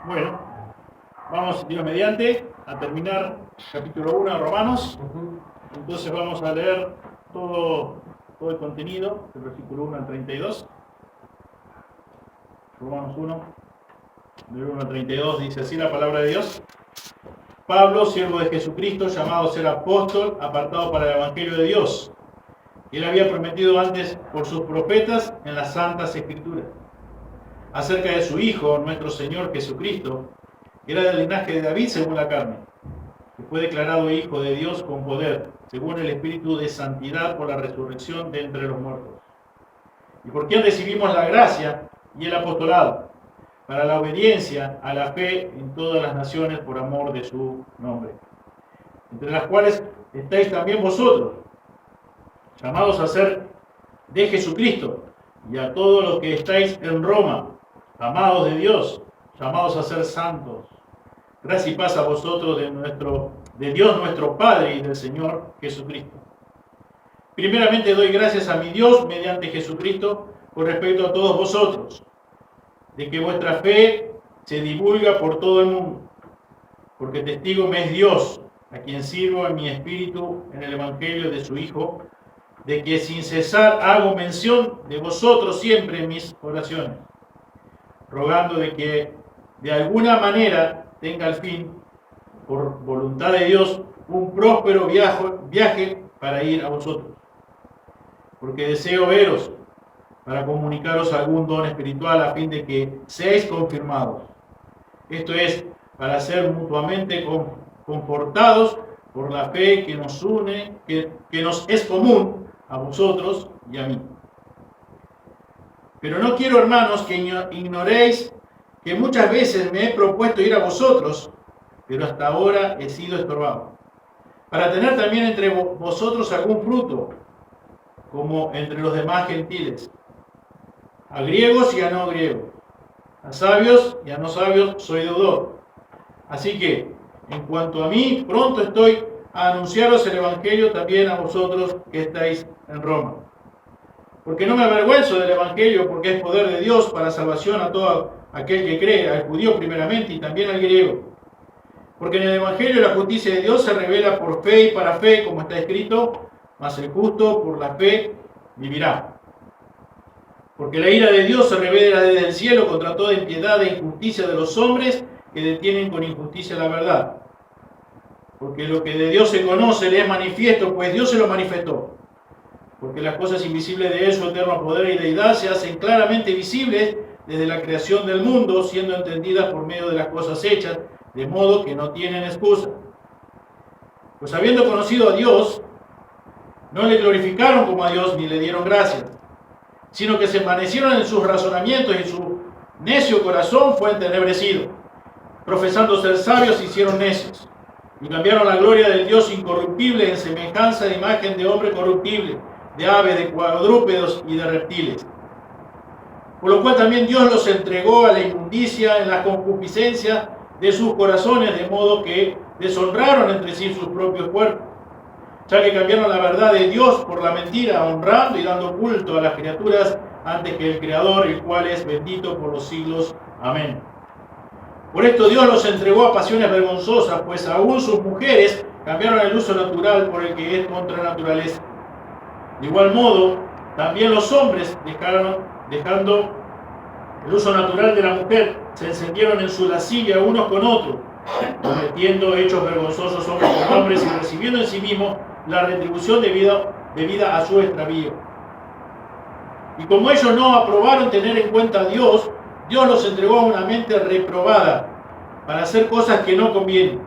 Bueno, vamos, Dios mediante, a terminar capítulo 1 de Romanos. Entonces vamos a leer todo el contenido, del versículo 1 al 32. Romanos 1, del 1 al 32, dice así la palabra de Dios. Pablo, siervo de Jesucristo, llamado a ser apóstol, apartado para el Evangelio de Dios. Él había prometido antes por sus profetas en las Santas Escrituras, acerca de su Hijo, nuestro Señor Jesucristo, que era del linaje de David según la carne, que fue declarado Hijo de Dios con poder, según el Espíritu de santidad por la resurrección de entre los muertos. Y por quien recibimos la gracia y el apostolado, para la obediencia a la fe en todas las naciones por amor de su nombre, entre las cuales estáis también vosotros, llamados a ser de Jesucristo, y a todos los que estáis en Roma, amados de Dios, llamados a ser santos. Gracia y paz a vosotros de Dios nuestro Padre y del Señor Jesucristo. Primeramente doy gracias a mi Dios mediante Jesucristo con respecto a todos vosotros, de que vuestra fe se divulga por todo el mundo, porque testigo me es Dios, a quien sirvo en mi espíritu en el Evangelio de su Hijo, de que sin cesar hago mención de vosotros siempre en mis oraciones, rogando de que de alguna manera tenga al fin, por voluntad de Dios, un próspero viaje para ir a vosotros. Porque deseo veros para comunicaros algún don espiritual a fin de que seáis confirmados. Esto es, para ser mutuamente confortados por la fe que nos une, que nos es común a vosotros y a mí. Pero no quiero, hermanos, que ignoréis que muchas veces me he propuesto ir a vosotros, pero hasta ahora he sido estorbado, para tener también entre vosotros algún fruto, como entre los demás gentiles, a griegos y a no griegos, a sabios y a no sabios soy deudor. Así que, en cuanto a mí, pronto estoy a anunciaros el Evangelio también a vosotros que estáis en Roma. Porque no me avergüenzo del Evangelio, porque es poder de Dios para salvación a todo aquel que cree, al judío primeramente y también al griego. Porque en el Evangelio la justicia de Dios se revela por fe y para fe, como está escrito, mas el justo por la fe vivirá. Porque la ira de Dios se revela desde el cielo contra toda impiedad e injusticia de los hombres que detienen con injusticia la verdad. Porque lo que de Dios se conoce le es manifiesto, pues Dios se lo manifestó. Porque las cosas invisibles de Él, su eterno poder y deidad, se hacen claramente visibles desde la creación del mundo, siendo entendidas por medio de las cosas hechas, de modo que no tienen excusa. Pues habiendo conocido a Dios, no le glorificaron como a Dios ni le dieron gracias, sino que se envanecieron en sus razonamientos y su necio corazón fue entenebrecido. Profesando ser sabios, se hicieron necios y cambiaron la gloria del Dios incorruptible en semejanza de imagen de hombre corruptible, de aves, de cuadrúpedos y de reptiles. Por lo cual también Dios los entregó a la inmundicia en la concupiscencia de sus corazones, de modo que deshonraron entre sí sus propios cuerpos, ya que cambiaron la verdad de Dios por la mentira, honrando y dando culto a las criaturas antes que el Creador, el cual es bendito por los siglos. Amén. Por esto Dios los entregó a pasiones vergonzosas, pues aún sus mujeres cambiaron el uso natural por el que es contra naturaleza. De igual modo, también los hombres, dejando el uso natural de la mujer, se encendieron en su lascivia unos con otros, cometiendo hechos vergonzosos hombres con hombres y recibiendo en sí mismos la retribución debida a su extravío. Y como ellos no aprobaron tener en cuenta a Dios, Dios los entregó a una mente reprobada para hacer cosas que no convienen,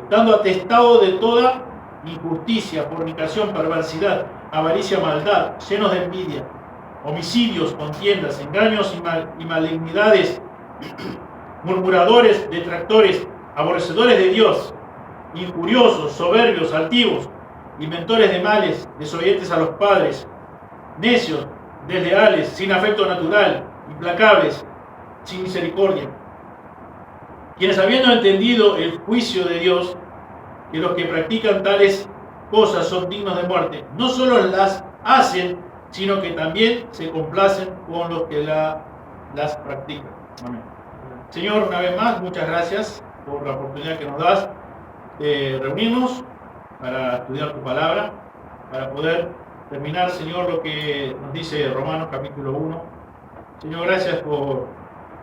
estando atestados de toda injusticia, fornicación, perversidad, avaricia, maldad, llenos de envidia, homicidios, contiendas, engaños y malignidades, murmuradores, detractores, aborrecedores de Dios, injuriosos, soberbios, altivos, inventores de males, desobedientes a los padres, necios, desleales, sin afecto natural, implacables, sin misericordia, quienes habiendo entendido el juicio de Dios, que los que practican tales cosas son dignos de muerte, no solo las hacen, sino que también se complacen con los que las practican. Amén. Señor, una vez más, muchas gracias por la oportunidad que nos das de reunirnos para estudiar tu palabra, para poder terminar, Señor, lo que nos dice Romanos capítulo 1. Señor, gracias por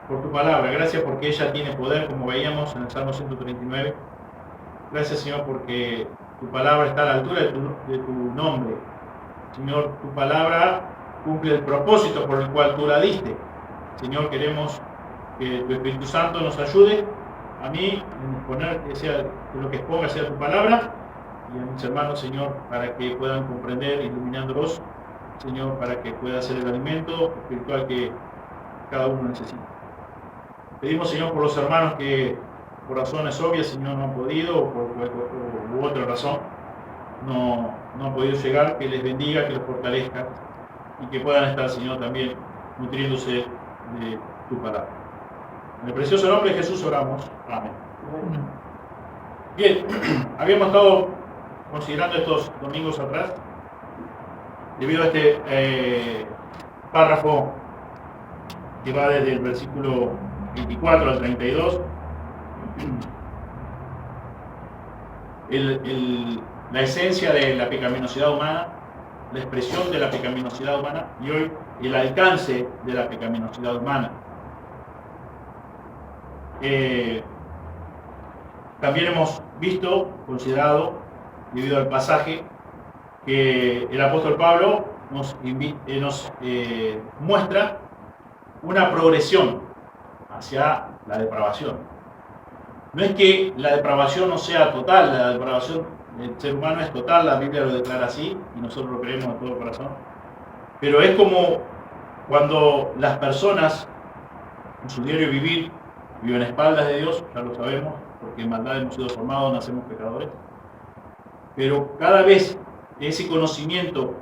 tu palabra, gracias porque ella tiene poder, como veíamos en el Salmo 139. Gracias, Señor, porque tu palabra está a la altura de tu nombre. Señor, tu palabra cumple el propósito por el cual tú la diste. Señor, queremos que tu Espíritu Santo nos ayude a mí en exponer que lo que exponga sea tu palabra, y a mis hermanos, Señor, para que puedan comprender, iluminándolos, Señor, para que pueda ser el alimento espiritual que cada uno necesita. Pedimos, Señor, por los hermanos que por razones obvias, Señor, no han podido, o por otra razón, no han podido llegar, que les bendiga, que los fortalezca, y que puedan estar, Señor, también nutriéndose de tu palabra. En el precioso nombre de Jesús oramos. Amén. Bien, habíamos estado considerando estos domingos atrás, debido a este párrafo que va desde el versículo 24 al 32, la esencia de la pecaminosidad humana, la expresión de la pecaminosidad humana, y hoy el alcance de la pecaminosidad humana. También hemos visto, considerado, debido al pasaje, que el apóstol Pablo nos muestra una progresión hacia la depravación. No es que la depravación no sea total, la depravación del ser humano es total, la Biblia lo declara así y nosotros lo creemos de todo corazón, pero es como cuando las personas en su diario vivir viven a espaldas de Dios, ya lo sabemos, porque en maldad hemos sido formados, nacemos pecadores, pero cada vez ese conocimiento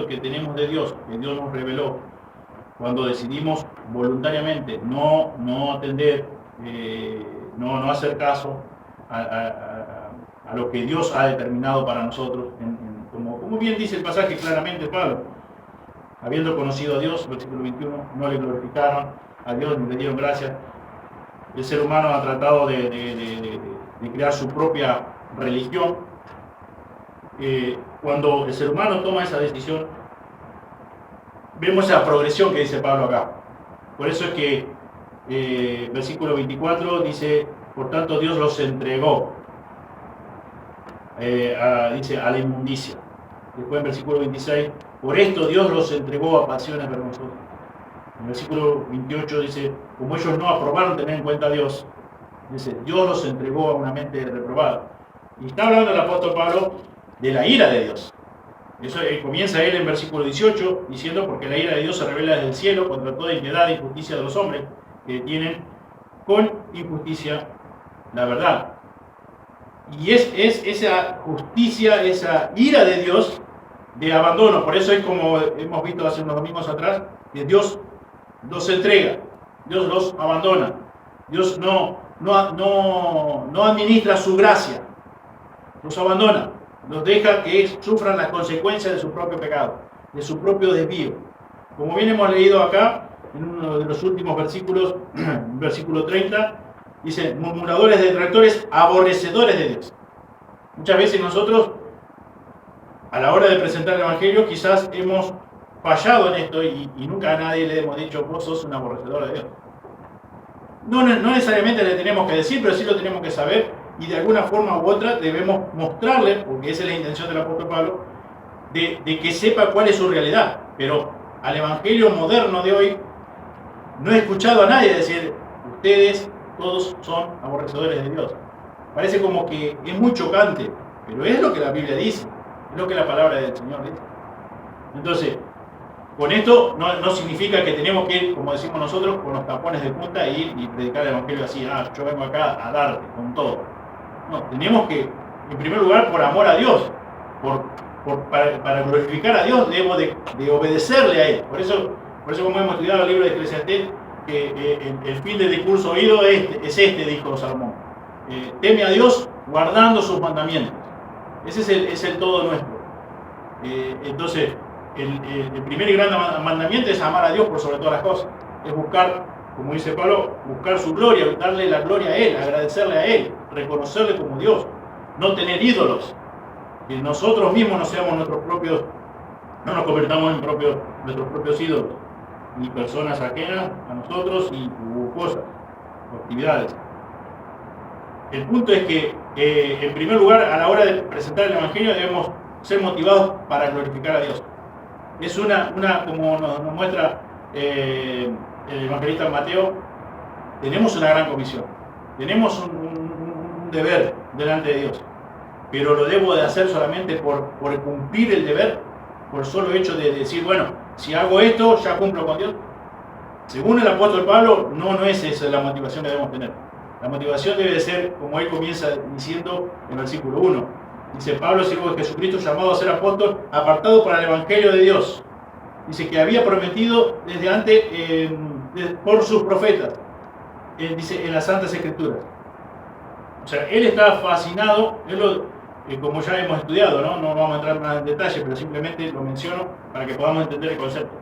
que tenemos de Dios, que Dios nos reveló, cuando decidimos voluntariamente no atender, no hacer caso a lo que Dios ha determinado para nosotros, como bien dice el pasaje claramente Pablo, habiendo conocido a Dios, versículo 21, no le glorificaron a Dios ni le dieron gracias. El ser humano ha tratado de crear su propia religión. Cuando el ser humano toma esa decisión, vemos esa progresión que dice Pablo acá. Por eso es que versículo 24 dice, por tanto Dios los entregó dice a la inmundicia. Después en versículo 26, por esto Dios los entregó a pasiones vergonzosas. En el versículo 28 dice, como ellos no aprobaron tener en cuenta a Dios, dice, Dios los entregó a una mente reprobada. Y está hablando el apóstol Pablo de la ira de Dios. Eso comienza él en versículo 18 diciendo, porque la ira de Dios se revela desde el cielo contra toda impiedad e injusticia de los hombres que tienen con injusticia la verdad. Y es esa justicia, esa ira de Dios de abandono. Por eso es como hemos visto hace unos domingos atrás, que Dios los entrega, Dios los abandona, Dios no administra su gracia, los abandona, los deja que sufran las consecuencias de su propio pecado, de su propio desvío. Como bien hemos leído acá, en uno de los últimos versículos, versículo 30, dice, murmuradores, detractores, aborrecedores de Dios. Muchas veces nosotros, a la hora de presentar el Evangelio, quizás hemos fallado en esto y nunca a nadie le hemos dicho, vos sos un aborrecedor de Dios. No necesariamente le tenemos que decir, pero sí lo tenemos que saber, y de alguna forma u otra debemos mostrarle, porque esa es la intención del apóstol Pablo, de que sepa cuál es su realidad. Pero al Evangelio moderno de hoy, no he escuchado a nadie decir, ustedes todos son aborrecedores de Dios. Parece como que es muy chocante, pero es lo que la Biblia dice, es lo que la palabra del Señor dice. Entonces, con esto no significa que tenemos que ir, como decimos nosotros, con los tapones de punta e ir y predicar el Evangelio así, yo vengo acá a darte con todo. No, tenemos que, en primer lugar, por amor a Dios, para glorificar a Dios, debemos de obedecerle a Él. Por eso como hemos estudiado el libro de Eclesiastés, que el fin del discurso oído es este, dijo Salomón. Teme a Dios guardando sus mandamientos. Ese es el todo nuestro. Entonces, el primer y gran mandamiento es amar a Dios por sobre todas las cosas. Es buscar como dice Pablo, buscar su gloria, darle la gloria a Él, agradecerle a Él, reconocerle como Dios, no tener ídolos, que nosotros mismos no seamos nuestros propios, no nos convertamos en nuestros propios ídolos, ni personas ajenas a nosotros y cosas, o actividades. El punto es que, en primer lugar, a la hora de presentar el Evangelio debemos ser motivados para glorificar a Dios. Es como nos muestra el evangelista Mateo, tenemos una gran comisión, tenemos un deber delante de Dios, pero lo debo de hacer solamente por cumplir el deber, por el solo hecho de decir, bueno, si hago esto, ya cumplo con Dios. Según el apóstol Pablo, no es esa la motivación que debemos tener. La motivación debe de ser, como él comienza diciendo en el versículo 1. Dice, Pablo, siervo de Jesucristo, llamado a ser apóstol, apartado para el Evangelio de Dios. Dice que había prometido desde antes por sus profetas, dice en las Santas Escrituras. O sea, él estaba fascinado, como ya hemos estudiado, no vamos a entrar más en detalle, pero simplemente lo menciono para que podamos entender el concepto.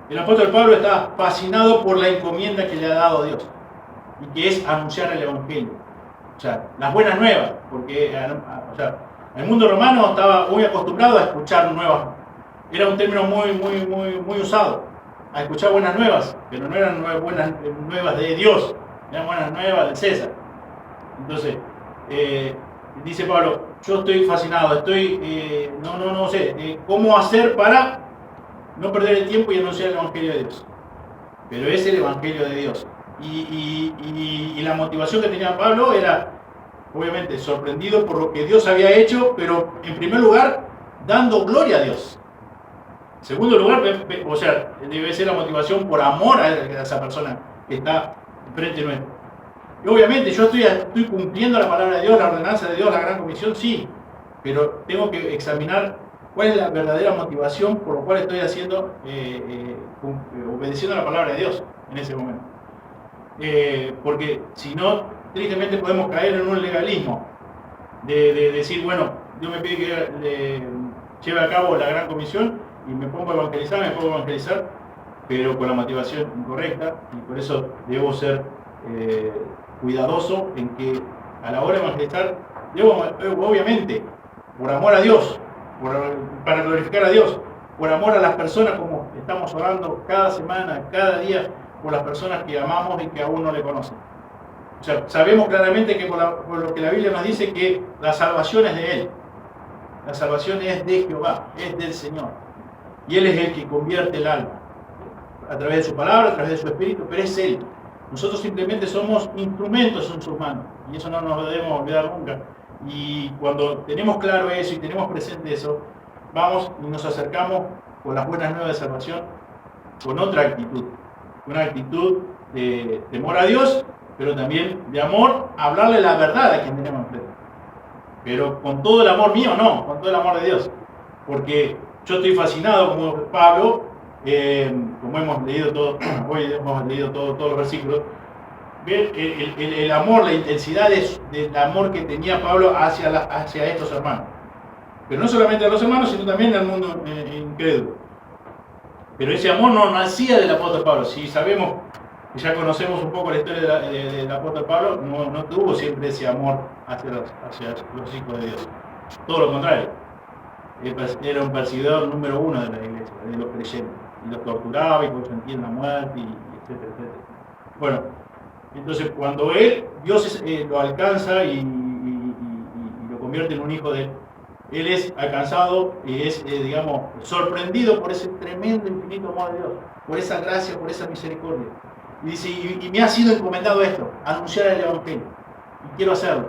El apóstol Pablo está fascinado por la encomienda que le ha dado Dios, y que es anunciar el Evangelio. O sea, las buenas nuevas, porque el mundo romano estaba muy acostumbrado a escuchar nuevas. Era un término muy usado, a escuchar buenas nuevas, pero no eran buenas nuevas de Dios, eran buenas nuevas de César. Entonces, dice Pablo, yo estoy fascinado, no sé cómo hacer para no perder el tiempo y anunciar el Evangelio de Dios. Pero es el Evangelio de Dios. Y la motivación que tenía Pablo era, obviamente, sorprendido por lo que Dios había hecho, pero en primer lugar, dando gloria a Dios. En segundo lugar, debe ser la motivación por amor a esa persona que está frente nuestro. Y obviamente, yo estoy cumpliendo la palabra de Dios, la ordenanza de Dios, la gran comisión, sí, pero tengo que examinar cuál es la verdadera motivación por la cual estoy haciendo, obedeciendo la palabra de Dios en ese momento. Porque si no, tristemente podemos caer en un legalismo de decir, bueno, Dios me pide que lleve a cabo la gran comisión y me pongo a evangelizar, pero con la motivación incorrecta, y por eso debo ser cuidadoso en que a la hora de evangelizar, obviamente, por amor a Dios, para glorificar a Dios, por amor a las personas, como estamos orando cada semana, cada día, por las personas que amamos y que aún no le conocen. O sea, sabemos claramente que por lo que la Biblia nos dice que la salvación es de Él. La salvación es de Jehová, es del Señor. Y Él es el que convierte el alma. A través de su palabra, a través de su espíritu, pero es Él. Nosotros simplemente somos instrumentos en sus manos. Y eso no nos debemos olvidar nunca. Y cuando tenemos claro eso y tenemos presente eso, vamos y nos acercamos con las buenas nuevas de salvación con otra actitud. Una actitud de temor a Dios, pero también de amor, a hablarle la verdad a quien tenemos enfrente. Pero con todo el amor mío, no, con todo el amor de Dios. Porque yo estoy fascinado, como Pablo, como hemos leído hoy hemos leído todos los versículos, ver el amor, la intensidad del amor que tenía Pablo hacia estos hermanos. Pero no solamente a los hermanos, sino también al mundo incrédulo. Pero ese amor no nacía del apóstol Pablo. Si sabemos, ya conocemos un poco la historia del apóstol Pablo, no tuvo siempre ese amor hacia los hijos de Dios. Todo lo contrario. Era un perseguidor número uno de la iglesia, de los creyentes. Y los torturaba y consentían la muerte, y etcétera, etcétera. Bueno, entonces cuando Dios lo alcanza y lo convierte en un hijo de él es alcanzado y es, sorprendido por ese tremendo, infinito amor de Dios, por esa gracia, por esa misericordia. Y dice, y me ha sido encomendado esto, anunciar el Evangelio. Y quiero hacerlo.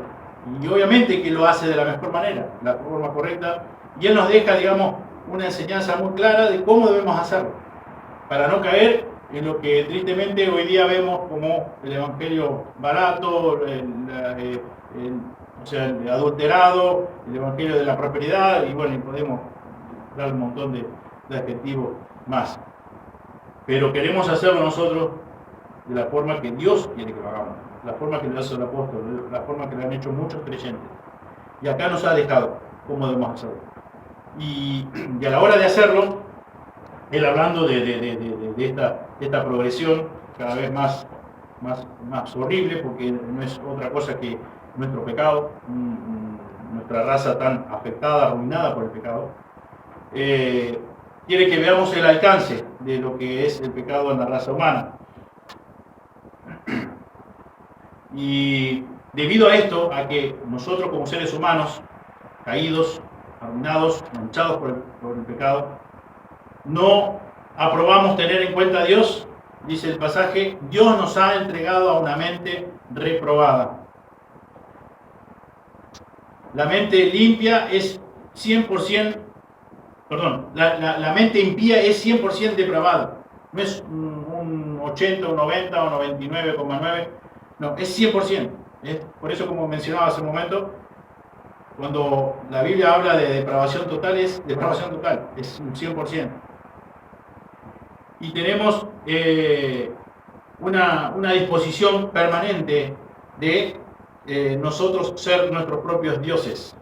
Y obviamente que lo hace de la mejor manera, la forma correcta. Y Él nos deja, una enseñanza muy clara de cómo debemos hacerlo. Para no caer en lo que tristemente hoy día vemos como el Evangelio barato, el adulterado, el evangelio de la prosperidad, y bueno, y podemos dar un montón de adjetivos más. Pero queremos hacerlo nosotros de la forma que Dios quiere que lo hagamos, la forma que lo hace el apóstol, la forma que lo han hecho muchos creyentes. Y acá nos ha dejado cómo debemos hacerlo. Y a la hora de hacerlo, él hablando de esta progresión, cada vez más horrible, porque no es otra cosa que nuestro pecado, nuestra raza tan afectada, arruinada por el pecado. Quiere que veamos el alcance de lo que es el pecado en la raza humana. Y debido a esto, a que nosotros como seres humanos, caídos, arruinados, manchados por el pecado, no aprobamos tener en cuenta a Dios, dice el pasaje, Dios nos ha entregado a una mente reprobada. La mente limpia es 100%, perdón, la mente impía es 100% depravada. No es un 80, un 90 o 99,9, no, es 100%. Por eso, como mencionaba hace un momento, cuando la Biblia habla de depravación total, es depravación total, es un 100%. Y tenemos una disposición permanente de nosotros ser nuestros propios dioses,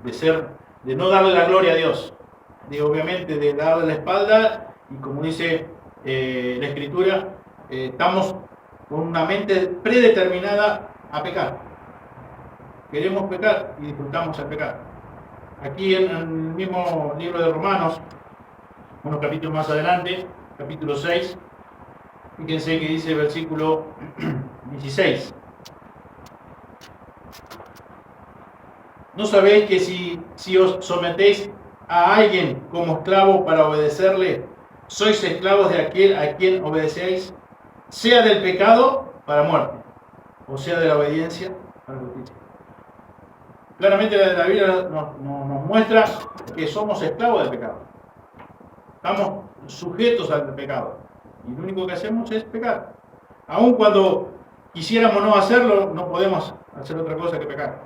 de no darle la gloria a Dios, obviamente de darle la espalda, y como dice la Escritura, estamos con una mente predeterminada a pecar. Queremos pecar y disfrutamos el pecar. Aquí en el mismo libro de Romanos, unos capítulos más adelante, capítulo 6, fíjense que dice el versículo 16. ¿No sabéis que si os sometéis a alguien como esclavo para obedecerle, sois esclavos de aquel a quien obedecéis, sea del pecado para muerte, o sea de la obediencia para justicia? Claramente la Biblia nos muestra que somos esclavos del pecado. Estamos sujetos al pecado. Y lo único que hacemos es pecar. Aun cuando quisiéramos no hacerlo, no podemos hacer otra cosa que pecar.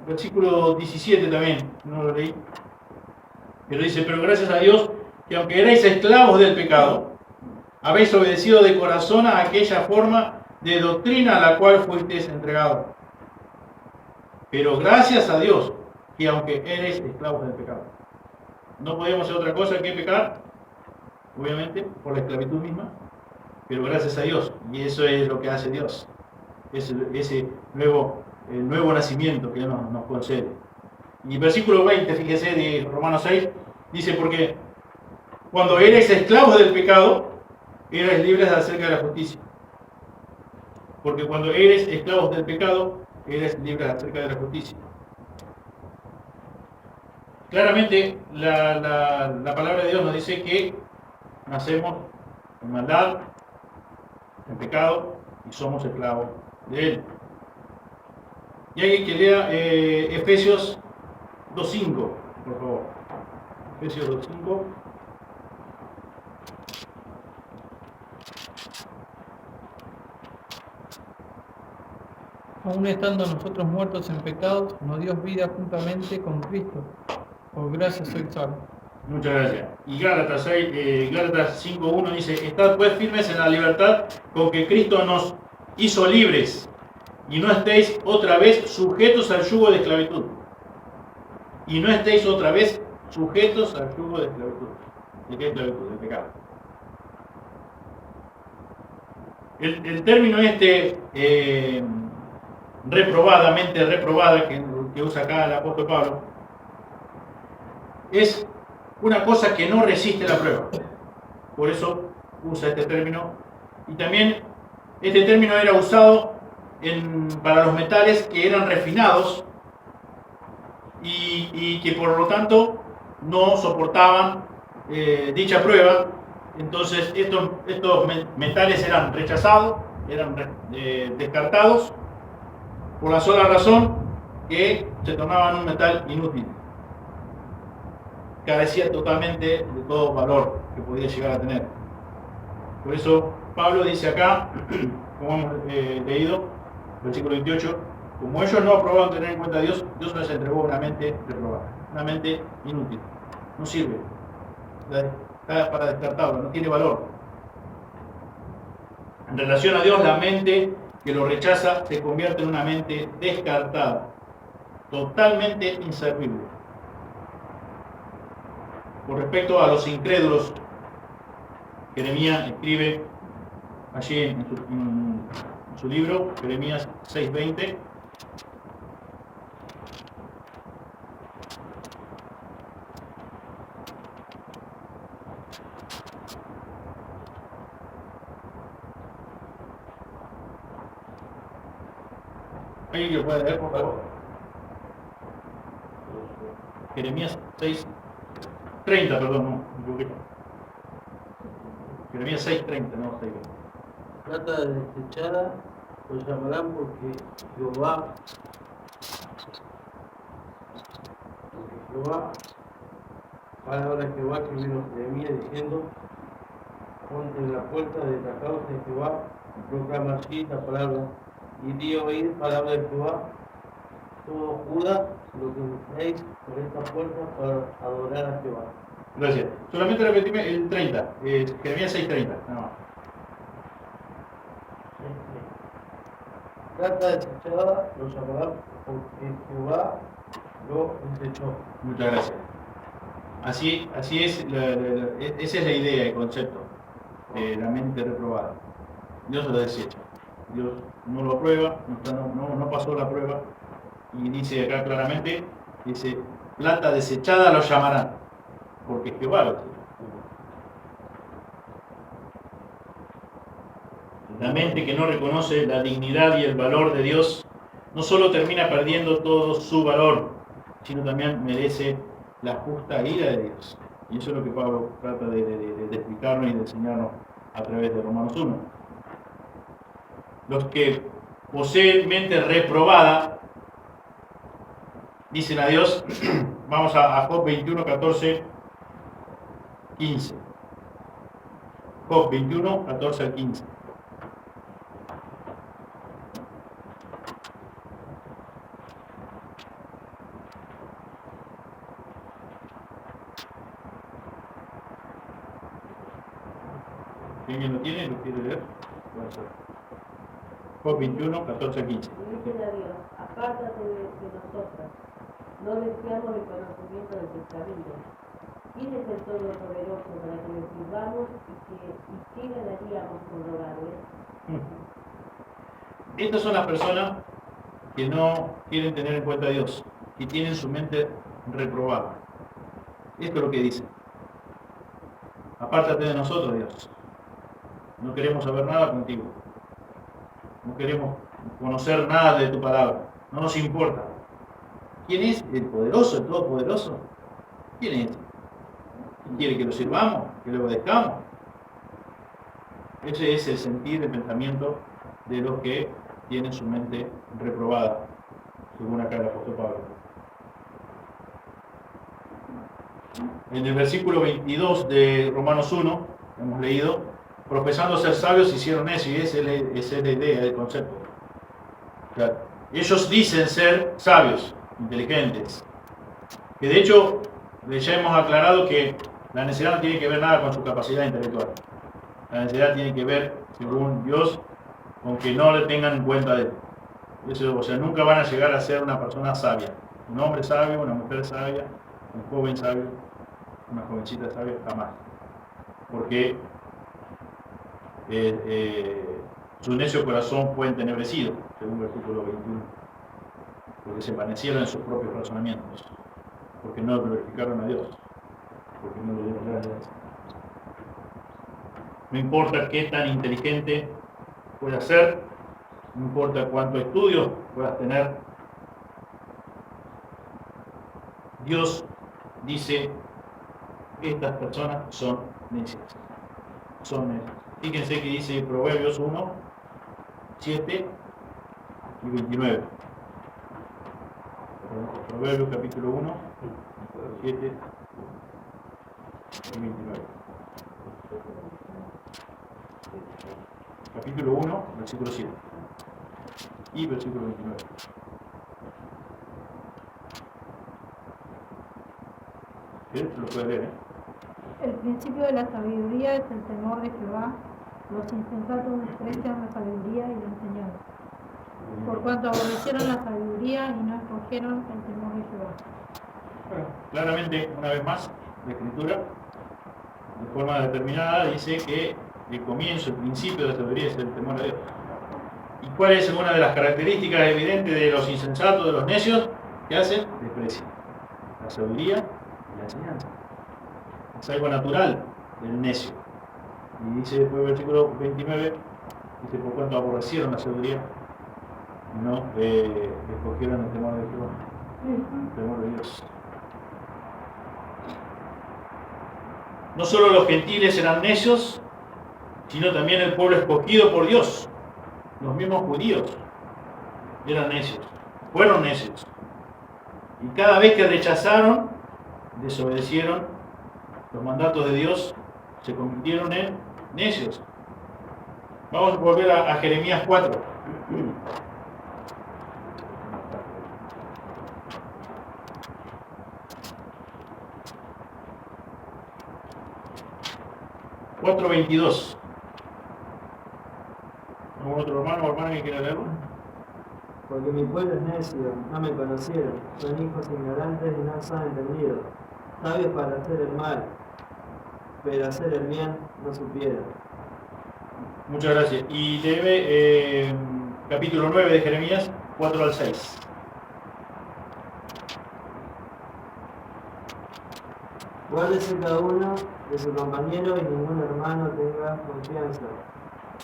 Versículo 17 también, no lo leí. Pero dice, pero gracias a Dios que aunque erais esclavos del pecado, habéis obedecido de corazón a aquella forma de doctrina a la cual fuisteis entregados. Pero gracias a Dios que aunque eres esclavos del pecado. No podemos hacer otra cosa que pecar, obviamente, por la esclavitud misma, pero gracias a Dios. Y eso es lo que hace Dios. Ese nuevo nacimiento que Él nos concede. Y versículo 20, fíjese, de Romanos 6, dice, porque cuando eres esclavos del pecado, eres libres acerca de la justicia. Porque cuando eres esclavos del pecado, eres libre acerca de la justicia. Claramente la palabra de Dios nos dice que nacemos en maldad, en pecado, y somos esclavos de Él. Y alguien que lea Efesios 2.5, por favor. Efesios 2.5. Aún estando nosotros muertos en pecados, nos dio vida juntamente con Cristo. Por gracia sois salvos. Muchas gracias. Y Gálatas 5.1 dice, estad pues firmes en la libertad con que Cristo nos hizo libres, y no estéis otra vez sujetos al yugo de esclavitud. Y no estéis otra vez sujetos al yugo de esclavitud. ¿De qué esclavitud? De pecado. El término mente reprobada, que usa acá el apóstol Pablo, es una cosa que no resiste la prueba. Por eso usa este término. Y también este término era usado para los metales que eran refinados y que por lo tanto no soportaban dicha prueba. Entonces estos metales eran rechazados, eran descartados, por la sola razón que se tornaban un metal inútil. Carecía totalmente de todo valor que podía llegar a tener. Por eso Pablo dice acá, como hemos leído, versículo 28, como ellos no aprobaban tener en cuenta a Dios, Dios les entregó una mente reprobada, una mente inútil, no sirve, está para descartarlo, no tiene valor. En relación a Dios, la mente que lo rechaza se convierte en una mente descartada, totalmente inservible. Con respecto a los incrédulos, Jeremías escribe allí en su libro, Jeremías 6:20. ¿Alguien que pueda leer, por favor? Jeremías 6:30, perdón, no, me equivoqué. Jeremías 6:30, no 6:20. Plata desechada lo llamarán porque Jehová, palabra de Jehová que vino Jeremías diciendo, ponte en la puerta de la casa de Jehová y proclama así la palabra, y di oír palabra de Jehová, todo Judá, lo que entréis por esta puerta para adorar a Jehová. Gracias. Solamente repetime el 30, Jeremías 6:30, nada más. Plata desechada lo llamarán porque Jehová lo desechó. Muchas gracias. Así es, esa es la idea, el concepto de la mente reprobada. Dios lo desecha. Dios no lo aprueba, no pasó la prueba. Y dice acá claramente, dice, plata desechada lo llamarán, porque Jehová lo desechó. La mente que no reconoce la dignidad y el valor de Dios no solo termina perdiendo todo su valor, sino también merece la justa ira de Dios. Y eso es lo que Pablo trata de explicarnos y de enseñarnos a través de Romanos 1. Los que poseen mente reprobada dicen a Dios, vamos a Job 21, 14, 15. Job 21, 14 al 15. ¿Alguien lo tiene? ¿Lo quiere leer? Job 21, 14 al 15. Y dicen a Dios, apártate de nosotras, no deseamos el conocimiento del testamento. ¿Quién es el Todopoderoso para que le sirvamos y qué ganaríamos con rogarle? Estas son las personas que no quieren tener en cuenta a Dios, que tienen su mente reprobada. Esto es lo que dice. Apártate de nosotros, Dios. No queremos saber nada contigo. No queremos conocer nada de tu palabra. No nos importa. ¿Quién es el poderoso, el todopoderoso? ¿Quién es? ¿Quién quiere que lo sirvamos? ¿Que lo obedezcamos? Ese es el sentir, el pensamiento de los que tienen su mente reprobada, según acá el apóstol Pablo. En el versículo 22 de Romanos 1, hemos leído, profesando ser sabios hicieron eso, y esa es la idea, el concepto. O sea, ellos dicen ser sabios, inteligentes, que de hecho ya hemos aclarado que la necesidad no tiene que ver nada con su capacidad intelectual. La necesidad tiene que ver, según Dios, con que no le tengan en cuenta de él. Eso, o sea, nunca van a llegar a ser una persona sabia. Un hombre sabio, una mujer sabia, un joven sabio, una jovencita sabia, jamás. Porque su necio corazón fue entenebrecido, según el versículo 21. Porque se envanecieron en sus propios razonamientos. Porque no glorificaron a Dios. Porque no le dieron gracias. No importa qué tan inteligente puedas ser, no importa cuánto estudio puedas tener, Dios dice que estas personas son necias. Son necias. Fíjense que dice Proverbios 1, 7 y 29. Proverbios capítulo 1, 7 y 29. Capítulo 1, versículo 7 y versículo 29. ¿Bien? Lo puedes leer, ¿eh? El principio de la sabiduría es el temor de Jehová. Los insensatos desprecian la sabiduría y la enseñanza. Por cuanto aborrecieron la sabiduría y no escogieron el temor de Jehová. Bueno, claramente, una vez más, la Escritura de forma determinada, dice que el comienzo, el principio de la sabiduría es el temor a Dios. ¿Y cuál es una de las características evidentes de los insensatos, de los necios? ¿Qué hacen? Desprecian la sabiduría y la enseñanza. Es algo natural del necio. Y dice después del versículo 29, dice, por cuanto aborrecieron la sabiduría, no escogieron el temor de Jehová, el temor de Dios. No solo los gentiles eran necios, sino también el pueblo escogido por Dios. Los mismos judíos eran necios, fueron necios. Y cada vez que rechazaron, desobedecieron los mandatos de Dios, se convirtieron en necios. Vamos a volver a Jeremías 4. (4:22). ¿Algún otro hermano o hermana que quiera leerlo? Porque mi pueblo es necio, no me conocieron, son hijos ignorantes y no se han entendido, sabios para hacer el mal, pero hacer el bien no supieron. Muchas gracias. Y debe capítulo 9 de Jeremías, 4 al 6. Guárdese cada uno de su compañero y ningún hermano tenga confianza,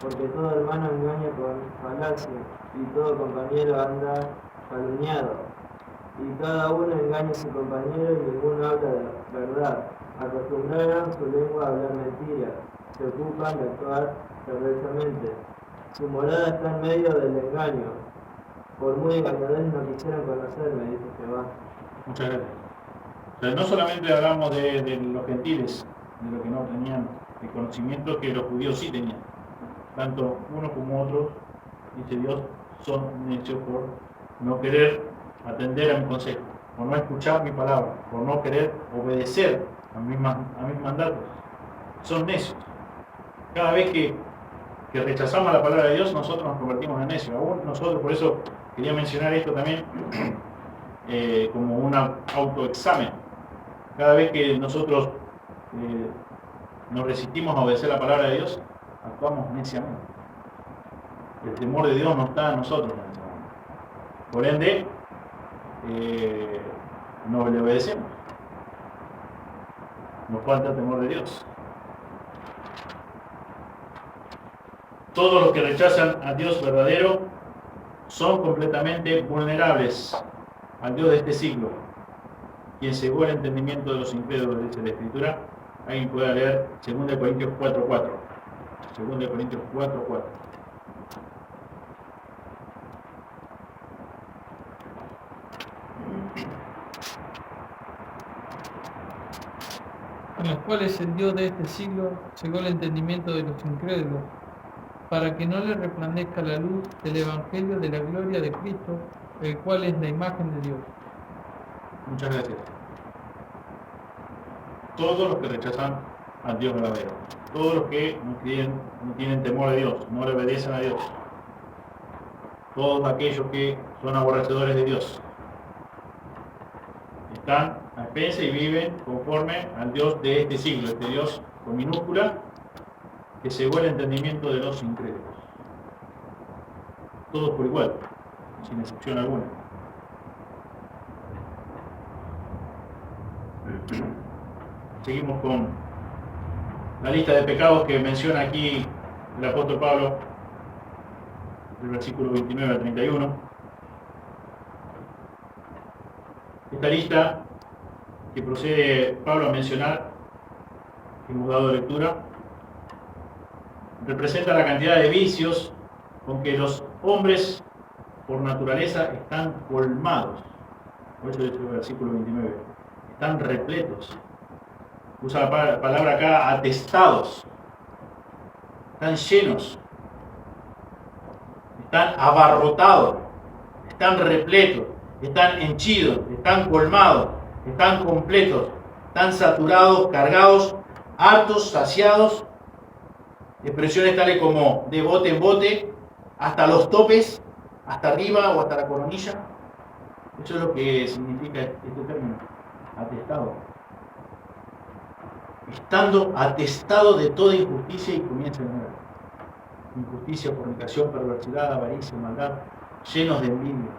porque todo hermano engaña con falacia, y todo compañero anda calumniado, y cada uno engaña a su compañero y ninguno habla de verdad. Acostumbraron su lengua a hablar mentiras, se ocupan de actuar perversamente. Su morada está en medio del engaño. Por muy engañadores no quisieron conocerme, dice Jehová. Muchas gracias. O sea, no solamente hablamos de los gentiles, de los que no tenían el conocimiento que los judíos sí tenían. Tanto unos como otros, dice Dios, son necios por no querer atender a mi consejo, por no escuchar mi palabra, por no querer obedecer a mis mandatos. Son necios. Cada vez que rechazamos la palabra de Dios, nosotros nos convertimos en necios. Aún nosotros, por eso quería mencionar esto también como un autoexamen. Cada vez que nosotros nos resistimos a obedecer la palabra de Dios, actuamos neciamente. El temor de Dios no está en nosotros. Por ende, no le obedecemos. Nos falta el temor de Dios. Todos los que rechazan a Dios verdadero son completamente vulnerables al Dios de este siglo, quien cegó el entendimiento de los incrédulos, dice la Escritura. Alguien puede leer 2 Corintios 4:4. 2 Corintios 4:4. En los cuales el Dios de este siglo cegó el entendimiento de los incrédulos, para que no le resplandezca la luz del Evangelio de la gloria de Cristo, el cual es la imagen de Dios. Muchas gracias. Todos los que rechazan al Dios verdadero, todos los que no tienen temor de Dios, no le obedecen a Dios, todos aquellos que son aborrecedores de Dios, están a expensas y viven conforme al Dios de este siglo, este Dios con minúscula, que cegó el entendimiento de los incrédulos. Todos por igual, sin excepción alguna. Seguimos con la lista de pecados que menciona aquí el apóstol Pablo, del versículo 29 al 31. Esta lista que procede Pablo a mencionar, que hemos dado lectura, representa la cantidad de vicios con que los hombres por naturaleza están colmados. Por eso dice el versículo 29. Están repletos. Usa la palabra acá, atestados. Están llenos. Están abarrotados. Están repletos. Están henchidos. Están colmados. Están completos. Están saturados, cargados, hartos, saciados. Expresiones tales como de bote en bote, hasta los topes, hasta arriba o hasta la coronilla. Eso es lo que significa este término, atestado. estando atestado de toda injusticia, y comienza a enumerar: injusticia, fornicación, perversidad, avaricia, maldad, llenos de envidia,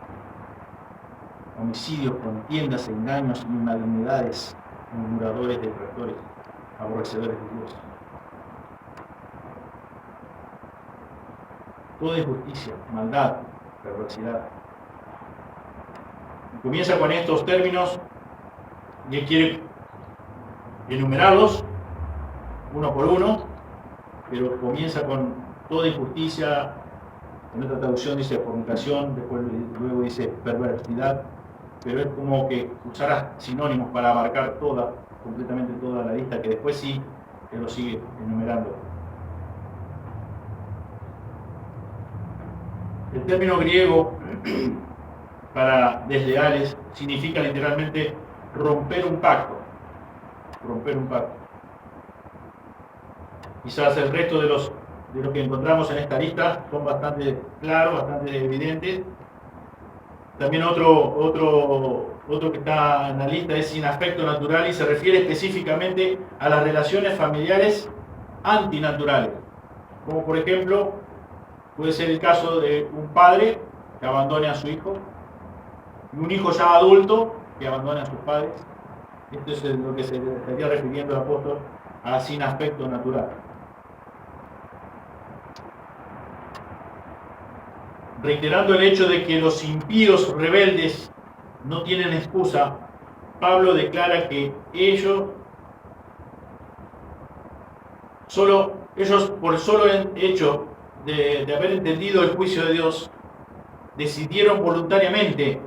homicidios, contiendas, engaños, inmalignidades, murmuradores, detractores, aborrecedores de Dios. Toda injusticia, maldad, perversidad. Y comienza con estos términos y él quiere enumerarlos uno por uno, pero comienza con toda injusticia. En otra traducción dice fornicación, luego dice perversidad, pero es como que usara sinónimos para abarcar completamente toda la lista, que después sí que lo sigue enumerando. El término griego para desleales significa literalmente romper un pacto. Romper un pacto. Quizás el resto de los que encontramos en esta lista son bastante claros, bastante evidentes. También otro que está en la lista es sin afecto natural y se refiere específicamente a las relaciones familiares antinaturales. Como por ejemplo, puede ser el caso de un padre que abandone a su hijo y un hijo ya adulto que abandone a sus padres. Esto es lo que se estaría refiriendo el apóstol a sin aspecto natural. Reiterando el hecho de que los impíos rebeldes no tienen excusa, Pablo declara que ellos por el solo hecho de haber entendido el juicio de Dios, decidieron voluntariamente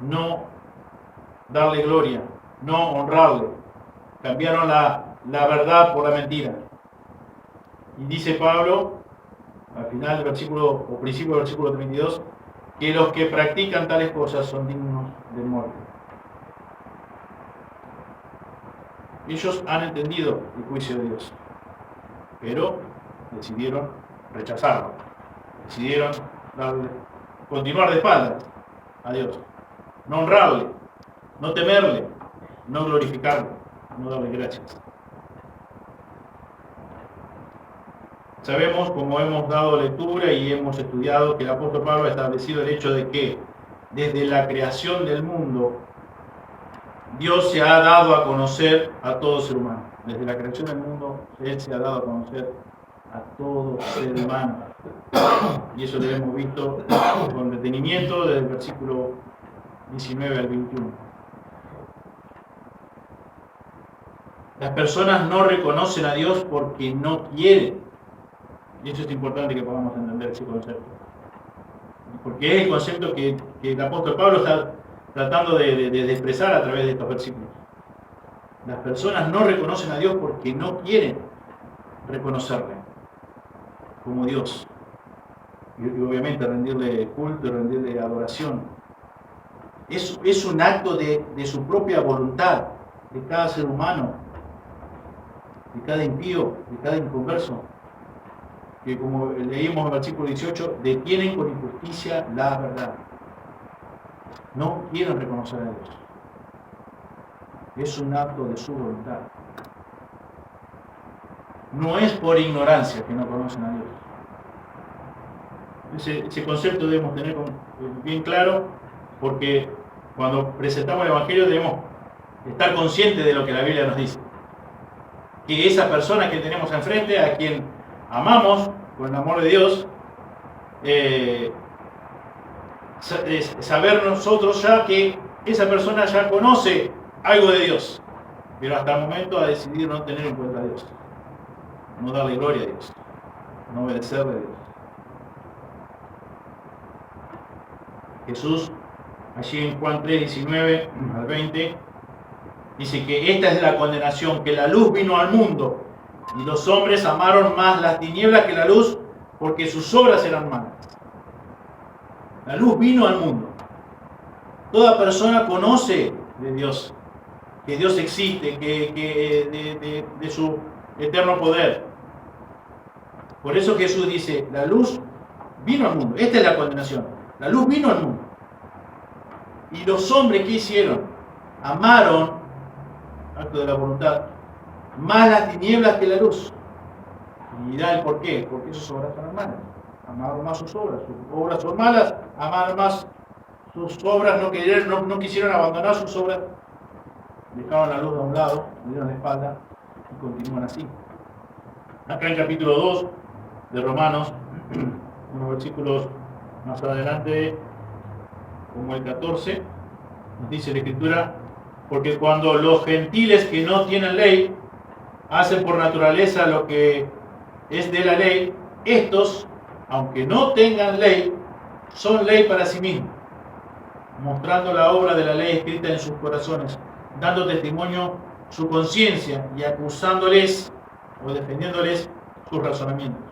no darle gloria, no honrarle. Cambiaron la verdad por la mentira. Y dice Pablo, al final del versículo, o principio del versículo 32, que los que practican tales cosas son dignos de muerte. Ellos han entendido el juicio de Dios, pero decidieron rechazarlo, decidieron continuar de espaldas a Dios, no honrarle, no temerle, no glorificarle, no darle gracias. Sabemos, como hemos dado lectura y hemos estudiado, que el apóstol Pablo ha establecido el hecho de que desde la creación del mundo Dios se ha dado a conocer a todo ser humano. Desde la creación del mundo Él se ha dado a conocer a todo ser humano. Y eso lo hemos visto con detenimiento desde el versículo 19 al 21. Las personas no reconocen a Dios porque no quieren. Y eso es importante que podamos entender ese concepto. Porque es el concepto que el apóstol Pablo está tratando de expresar a través de estos versículos. Las personas no reconocen a Dios porque no quieren reconocerle como Dios. Y obviamente rendirle culto y rendirle adoración. Es un acto de su propia voluntad, de cada ser humano, de cada impío, de cada inconverso, que como leímos en el versículo 18, detienen con injusticia la verdad. No quieren reconocer a Dios. Es un acto de su voluntad. No es por ignorancia que no conocen a Dios. Ese concepto debemos tener bien claro, porque cuando presentamos el Evangelio debemos estar conscientes de lo que la Biblia nos dice. Que esa persona que tenemos enfrente, a quien amamos con el amor de Dios, saber nosotros ya que esa persona ya conoce algo de Dios, pero hasta el momento ha decidido no tener en cuenta a Dios, no darle gloria a Dios, no obedecerle a Dios. Jesús, allí en Juan 3, 19 al 20, dice que esta es la condenación, que la luz vino al mundo y los hombres amaron más las tinieblas que la luz porque sus obras eran malas. La luz vino al mundo. Toda persona conoce de Dios, que Dios existe, que de su eterno poder. Por eso Jesús dice, la luz vino al mundo. Esta es la condenación. La luz vino al mundo. Y los hombres, ¿qué hicieron? Amaron, acto de la voluntad, más las tinieblas que la luz. Y da el por qué, porque sus obras son malas. Amaron más sus obras son malas, amaron más sus obras, no quisieron abandonar sus obras, dejaron la luz a un lado, le dieron la espalda y continúan así. Acá en capítulo 2 de Romanos, unos versículos más adelante, como el 14, nos dice la Escritura: porque cuando los gentiles que no tienen ley hacen por naturaleza lo que es de la ley, estos, aunque no tengan ley, son ley para sí mismos, mostrando la obra de la ley escrita en sus corazones, dando testimonio su conciencia y acusándoles o defendiéndoles sus razonamientos.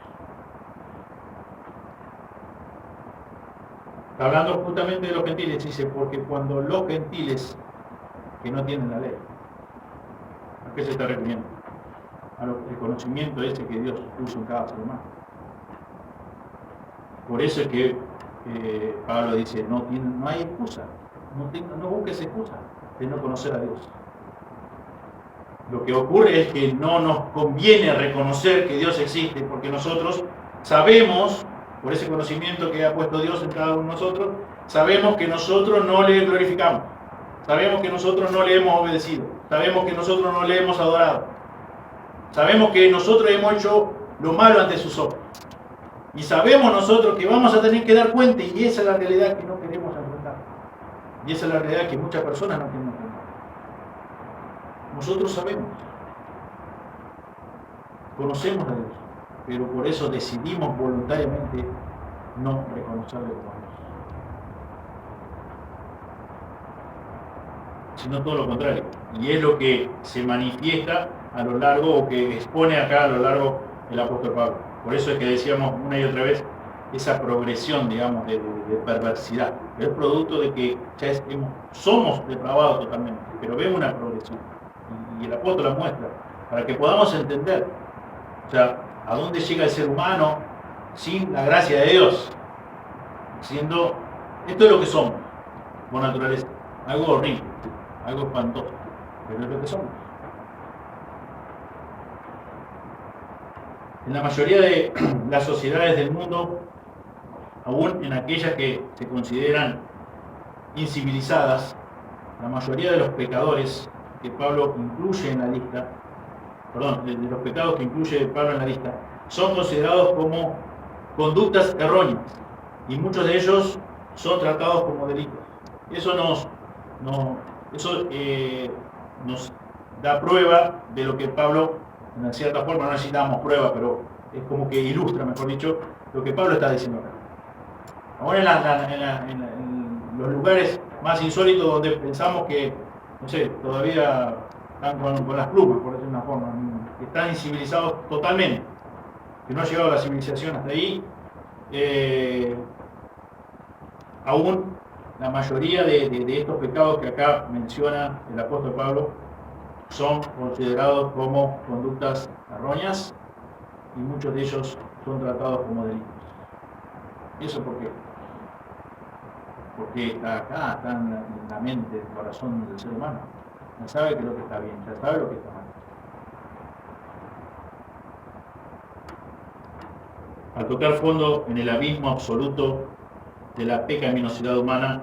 Está hablando justamente de los gentiles, dice, porque cuando los gentiles que no tienen la ley, ¿a qué se está refiriendo? Al conocimiento ese que Dios puso en cada ser humano. Por eso es que Pablo dice, no hay excusa, no busques excusa de no conocer a Dios. Lo que ocurre es que no nos conviene reconocer que Dios existe, porque nosotros sabemos, por ese conocimiento que ha puesto Dios en cada uno de nosotros, sabemos que nosotros no le glorificamos, sabemos que nosotros no le hemos obedecido, sabemos que nosotros no le hemos adorado, sabemos que nosotros hemos hecho lo malo ante sus ojos. Y sabemos nosotros que vamos a tener que dar cuenta, y esa es la realidad que no queremos enfrentar. Y esa es la realidad que muchas personas no quieren enfrentar. Nosotros sabemos, conocemos a Dios, pero por eso decidimos voluntariamente no reconocerle como Dios. Sino todo lo contrario. Y es lo que se manifiesta a lo largo, o que expone acá a lo largo el apóstol Pablo. Por eso es que decíamos una y otra vez esa progresión, digamos, de perversidad. Es producto de que ya somos depravados totalmente, pero vemos una progresión. Y el apóstol la muestra, para que podamos entender, o sea, a dónde llega el ser humano sin la gracia de Dios. Siendo, esto es lo que somos, por naturaleza. Algo horrible, algo espantoso, pero es lo que somos. En la mayoría de las sociedades del mundo, aún en aquellas que se consideran incivilizadas, la mayoría de los pecadores que Pablo incluye en la lista, de los pecados que incluye Pablo en la lista, son considerados como conductas erróneas, y muchos de ellos son tratados como delitos. Eso nos da prueba de lo que Pablo, en cierta forma, no necesitamos prueba, pero es como que ilustra, mejor dicho, lo que Pablo está diciendo acá. Ahora en los lugares más insólitos donde pensamos que, no sé, todavía están con las plumas, por decir una forma, que están incivilizados totalmente, que no ha llegado la civilización hasta ahí, aún la mayoría de estos pecados que acá menciona el apóstol Pablo son considerados como conductas erróneas, y muchos de ellos son tratados como delitos. ¿Y eso por qué? Porque acá está en la mente, el corazón del ser humano. Ya sabe que lo que está bien, ya sabe lo que está mal. Al tocar fondo en el abismo absoluto de la pecaminosidad humana,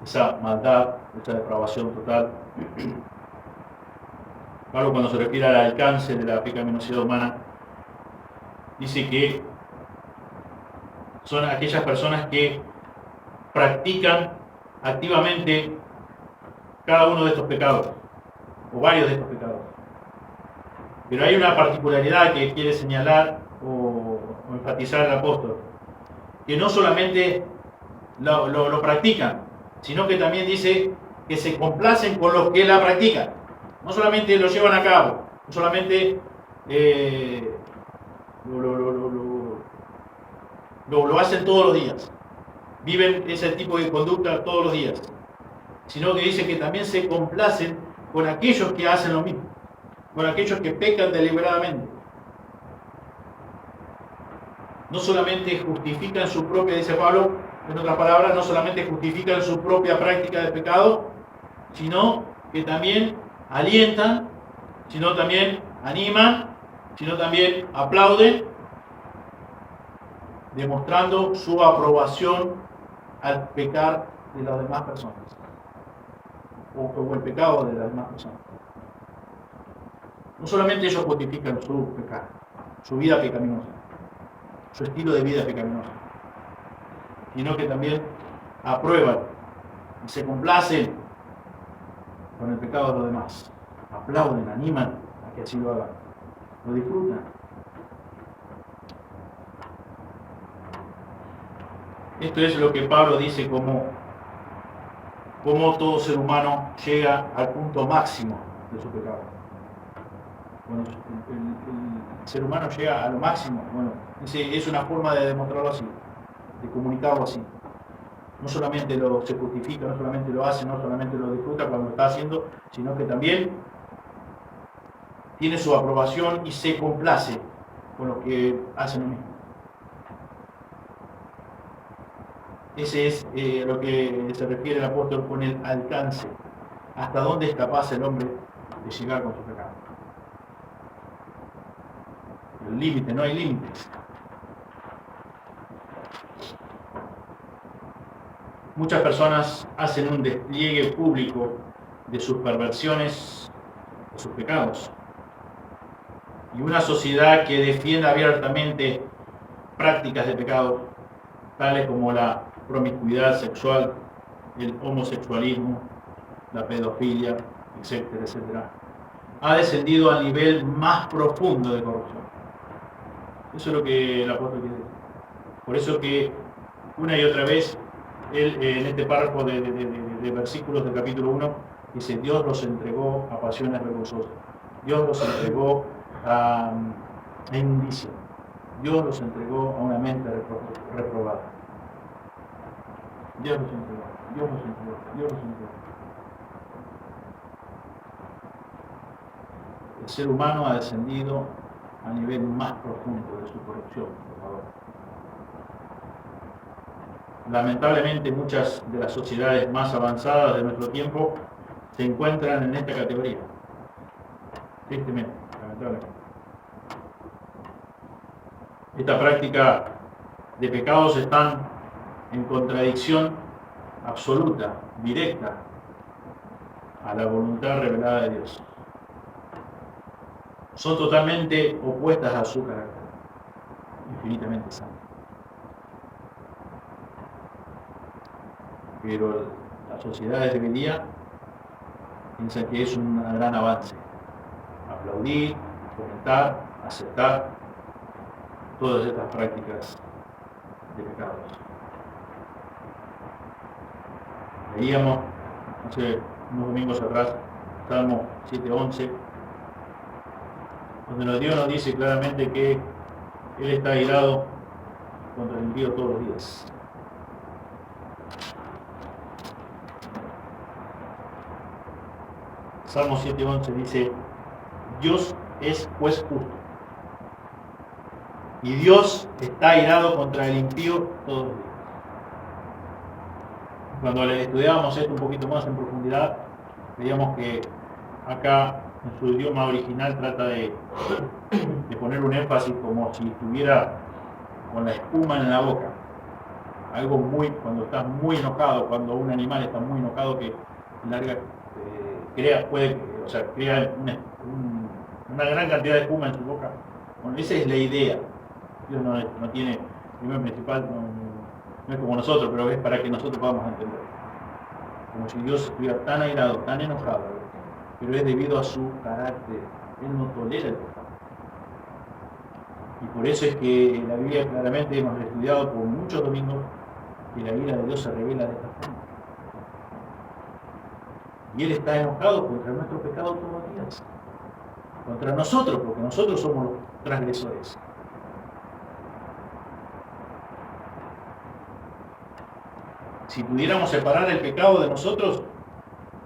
esa maldad, esa depravación total, Pablo, cuando se refiere al alcance de la pecaminosidad humana, dice que son aquellas personas que practican activamente cada uno de estos pecados, o varios de estos pecados. Pero hay una particularidad que quiere señalar o enfatizar el apóstol, que no solamente lo practican, sino que también dice que se complacen con los que la practican. No solamente lo llevan a cabo, no solamente lo hacen todos los días, viven ese tipo de conducta todos los días, sino que dice que también se complacen con aquellos que hacen lo mismo, con aquellos que pecan deliberadamente. No solamente justifican su propia, dice Pablo, en otras palabras, no solamente justifican su propia práctica de pecado, sino que también alientan sino también animan, sino también aplauden, demostrando su aprobación al pecar de las demás personas, o el pecado de las demás personas. No solamente ellos justifican su pecado, su vida pecaminosa, su estilo de vida pecaminoso, sino que también aprueban y se complacen con el pecado de los demás. Aplauden, animan a que así lo hagan, lo disfrutan. Esto es lo que Pablo dice como todo ser humano llega al punto máximo de su pecado. Bueno, el ser humano llega a lo máximo. Bueno, dice, es una forma de demostrarlo así, de comunicarlo así. No solamente se justifica, no solamente lo hace, no solamente lo disfruta cuando lo está haciendo, sino que también tiene su aprobación y se complace con lo que hacen lo mismo. Ese es lo que se refiere el apóstol con el alcance. Hasta dónde es capaz el hombre de llegar con su pecado. El límite, no hay límites. Muchas personas hacen un despliegue público de sus perversiones, de sus pecados. Y una sociedad que defiende abiertamente prácticas de pecado, tales como la promiscuidad sexual, el homosexualismo, la pedofilia, etcétera, etcétera, ha descendido al nivel más profundo de corrupción. Eso es lo que el apóstol quiere decir. Por eso que una y otra vez, él, en este párrafo de versículos del capítulo 1, dice, Dios los entregó a pasiones vergonzosas. Dios los entregó a inmundicia. Dios los entregó a una mente reprobada. Dios los entregó, Dios los entregó, Dios los entregó. El ser humano ha descendido a nivel más profundo de su corrupción, por favor. Lamentablemente muchas de las sociedades más avanzadas de nuestro tiempo se encuentran en esta categoría. Tristemente, lamentablemente. Esta práctica de pecados están en contradicción absoluta, directa, a la voluntad revelada de Dios. Son totalmente opuestas a su carácter, infinitamente santo. Pero las sociedades de hoy día piensan que es un gran avance. Aplaudir, comentar, aceptar todas estas prácticas de pecados. Leíamos hace unos domingos atrás, Salmo 7:11, donde Dios nos dice claramente que Él está airado contra el impío todos los días. Salmo 7:11 dice, Dios es juez justo. Y Dios está airado contra el impío todos los días. Cuando le estudiábamos esto un poquito más en profundidad, veíamos que acá en su idioma original trata de poner un énfasis como si estuviera con la espuma en la boca. Algo cuando estás muy enojado, cuando un animal está muy enojado que crea una gran cantidad de espuma en su boca. Bueno, esa es la idea. Dios no tiene, primero principal, no es como nosotros, pero es para que nosotros podamos entender. Como si Dios estuviera tan airado, tan enojado, pero es debido a su carácter. Él no tolera el pecado. Y por eso es que en la Biblia claramente hemos estudiado por muchos domingos que la ira de Dios se revela de esta forma. Y Él está enojado contra nuestro pecado todos los días. Contra nosotros, porque nosotros somos los transgresores. Si pudiéramos separar el pecado de nosotros,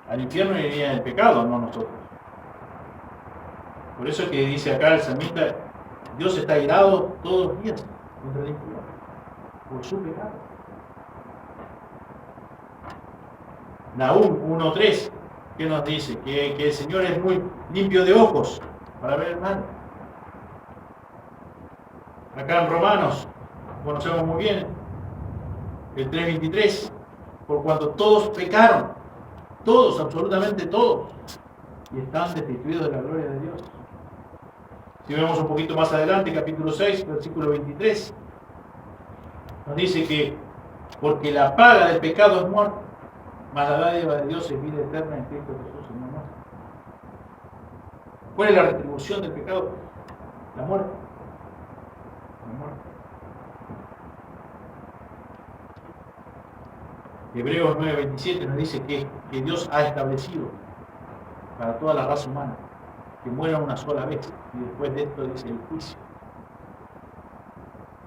al infierno iría el pecado, no nosotros. Por eso es que dice acá el salmista, Dios está airado todos los días contra el impío, por su pecado. Nahum 1:3 ¿Qué nos dice? Que el Señor es muy limpio de ojos para ver el mal. Acá en Romanos, conocemos muy bien, el 3:23, por cuanto todos pecaron, todos, absolutamente todos, y están destituidos de la gloria de Dios. Si vemos un poquito más adelante, capítulo 6, versículo 23, nos dice que porque la paga del pecado es muerte, mas la dádiva de Dios es vida eterna en Cristo Jesús, Señor nuestro. ¿Cuál es la retribución del pecado? La muerte. La muerte. Hebreos 9:27 nos dice que Dios ha establecido para toda la raza humana que muera una sola vez, y después de esto dice el juicio.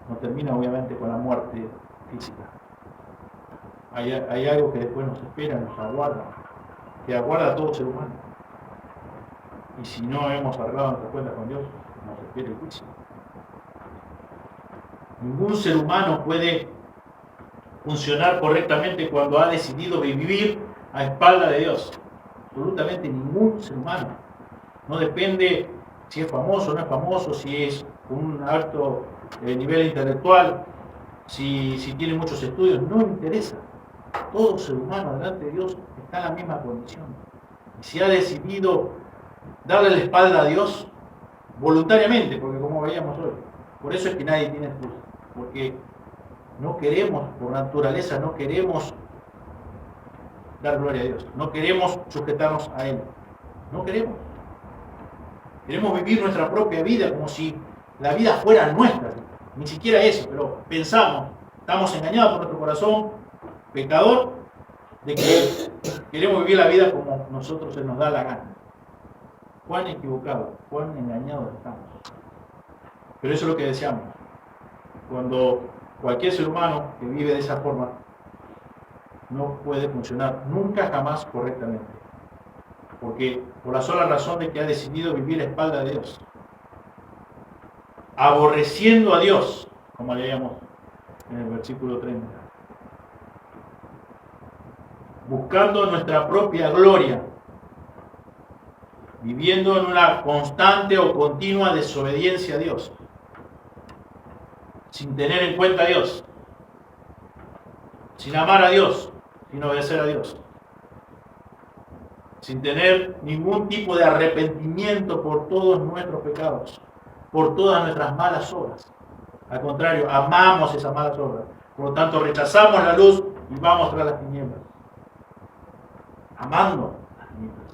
No termina obviamente con la muerte física. Hay algo que después nos espera, nos aguarda, que aguarda a todo ser humano. Y si no hemos arreglado nuestra cuenta con Dios, nos espera el juicio. Ningún ser humano puede funcionar correctamente cuando ha decidido vivir a espalda de Dios. Absolutamente ningún ser humano. No depende si es famoso o no es famoso, si es un alto nivel intelectual, si tiene muchos estudios, no interesa. Todo ser humano delante de Dios está en la misma condición. Y si ha decidido darle la espalda a Dios, voluntariamente, porque como veíamos hoy, por eso es que nadie tiene excusa, porque no queremos, por naturaleza, no queremos dar gloria a Dios, no queremos sujetarnos a Él, no queremos. Queremos vivir nuestra propia vida como si la vida fuera nuestra, ni siquiera eso, pero pensamos, estamos engañados por nuestro corazón pecador, de que queremos vivir la vida como nosotros se nos da la gana. Cuán equivocados, cuán engañados estamos. Pero eso es lo que deseamos. Cuando cualquier ser humano que vive de esa forma no puede funcionar nunca jamás correctamente. Porque por la sola razón de que ha decidido vivir a espalda de Dios, aborreciendo a Dios, como leíamos en el versículo 30, buscando nuestra propia gloria, viviendo en una constante o continua desobediencia a Dios, sin tener en cuenta a Dios, sin amar a Dios, sin obedecer a Dios, sin tener ningún tipo de arrepentimiento por todos nuestros pecados, por todas nuestras malas obras. Al contrario, amamos esas malas obras. Por lo tanto, rechazamos la luz y vamos tras las tinieblas. Amando las tinieblas.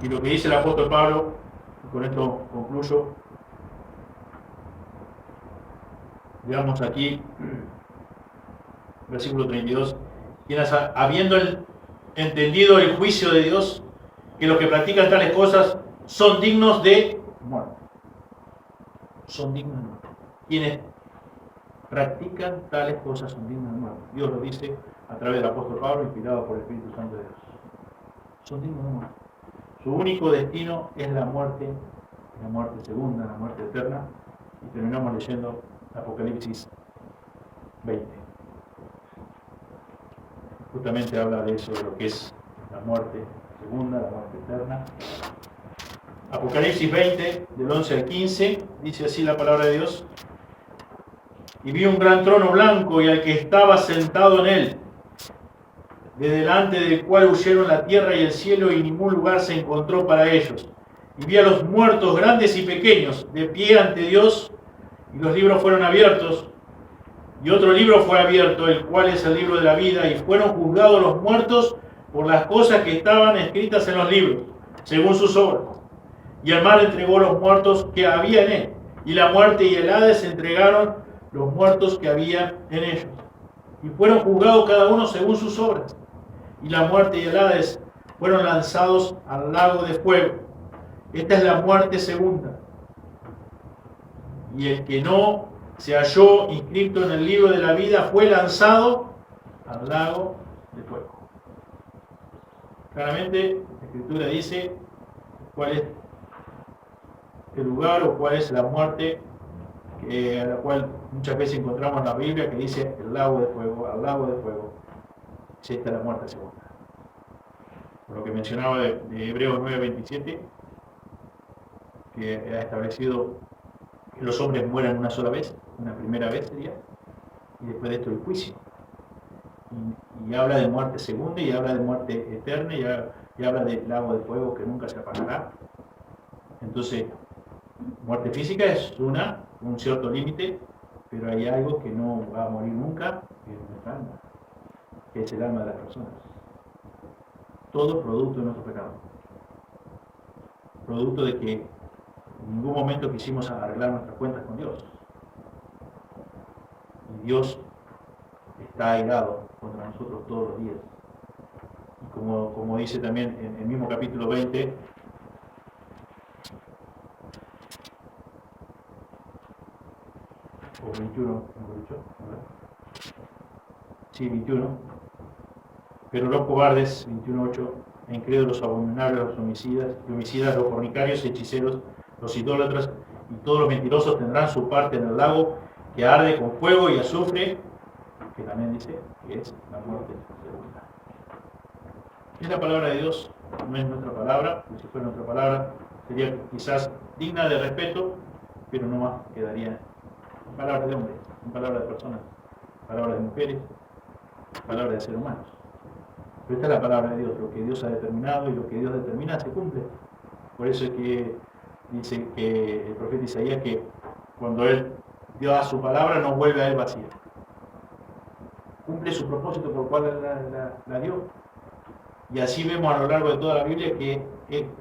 Y lo que dice el apóstol Pablo, y con esto concluyo, veamos aquí, versículo 32, quienes habiendo entendido el juicio de Dios, que los que practican tales cosas son dignos de muerte. Son dignos de muerte. Quienes practican tales cosas son dignos de muerte. Dios lo dice a través del apóstol Pablo, inspirado por el Espíritu Santo de Dios. Son dignos de muerte. Su único destino es la muerte segunda, la muerte eterna. Y terminamos leyendo Apocalipsis 20. Justamente habla de eso, de lo que es la muerte segunda, la muerte eterna. Apocalipsis 20, del 11 al 15, dice así la palabra de Dios. Y vi un gran trono blanco y al que estaba sentado en él, de delante del cual huyeron la tierra y el cielo y ningún lugar se encontró para ellos. Y vi a los muertos grandes y pequeños de pie ante Dios, y los libros fueron abiertos. Y otro libro fue abierto, el cual es el libro de la vida, y fueron juzgados los muertos por las cosas que estaban escritas en los libros, según sus obras. Y el mar entregó los muertos que había en él, y la muerte y el Hades entregaron los muertos que había en ellos. Y fueron juzgados cada uno según sus obras. Y la muerte y el Hades fueron lanzados al lago de fuego. Esta es la muerte segunda. Y el que no se halló inscrito en el libro de la vida fue lanzado al lago de fuego. Claramente, la Escritura dice cuál es el lugar o cuál es la muerte a la cual muchas veces encontramos en la Biblia, que dice el lago de fuego, al lago de fuego. es esta la muerte segunda. Por lo que mencionaba de Hebreos 9:27, que ha establecido que los hombres mueran una sola vez, una primera vez sería, y después de esto el juicio. Y habla de muerte segunda, y habla de muerte eterna, y habla del lago de fuego que nunca se apagará. Entonces, muerte física es un cierto límite, pero hay algo que no va a morir nunca, que es nuestra alma, que es el alma de las personas. Todo producto de nuestro pecado. Producto de que en ningún momento quisimos arreglar nuestras cuentas con Dios. Y Dios está airado contra nosotros todos los días. Y como dice también en el mismo capítulo 20, o 21, mejor dicho, sí, 21, pero los cobardes, 21:8, e incrédulos, abominables, los homicidas, los fornicarios, hechiceros, los idólatras y todos los mentirosos tendrán su parte en el lago que arde con fuego y azufre, que también dice que es la muerte segunda. Es la palabra de Dios, no es nuestra palabra, si fuera nuestra palabra sería quizás digna de respeto, pero no más quedaría en palabras de hombres, en palabras de personas, palabras de mujeres, palabras de seres humanos. Pero esta es la palabra de Dios, lo que Dios ha determinado, y lo que Dios determina se cumple. Por eso es que dice que el profeta Isaías que cuando él dio a su palabra no vuelve a él vacía. Cumple su propósito por el cual la dio. Y así vemos a lo largo de toda la Biblia que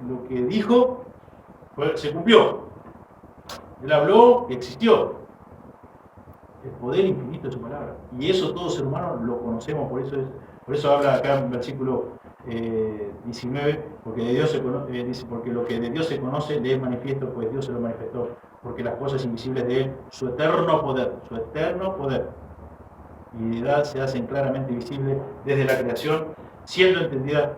lo que dijo se cumplió. Él habló y existió. El poder infinito de su palabra. Y eso todo ser humano lo conocemos, por eso habla acá en versículo 19, porque de Dios dice, porque lo que de Dios se conoce le es manifiesto, pues Dios se lo manifestó, porque las cosas invisibles de Él, su eterno poder y deidad se hacen claramente visibles desde la creación, siendo entendidas